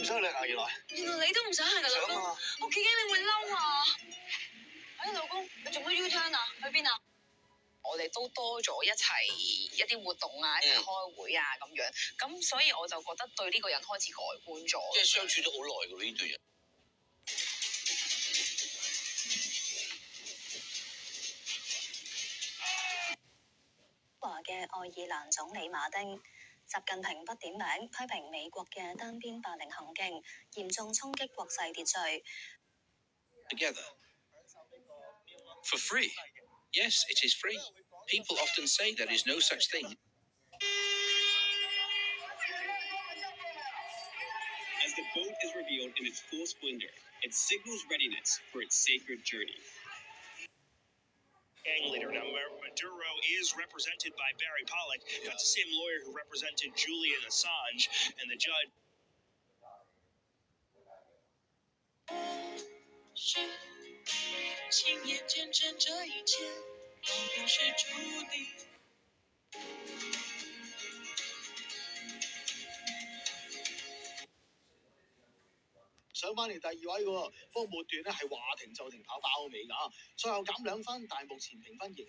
唔想去旅行原來你都唔想去㗎，老公。我幾驚你會嬲啊！老公，你做乜 U turn 啊？去邊啊？我哋都多咗一啲活動啊，一齊開會啊咁樣，咁所以我就覺得對呢個人開始改觀咗。即係相處咗好耐㗎呢對人。華嘅愛爾蘭總理馬丁，習近平不點名批評美國嘅單邊霸凌行徑，嚴重衝擊國際秩序。Together. For free. Yes, it is free. People often say there is no such thing. As the boat is revealed in its full splendor, it signals readiness for its sacred journey. Gang leader. Now, Maduro is represented by Barry Pollock. That's the same lawyer who represented Julian Assange, and the judge. 亲眼见证这一切，不是注定。上翻嚟第二位嘅科末段咧係話停就停跑包尾㗎，賽後減2分，但係目前評分仍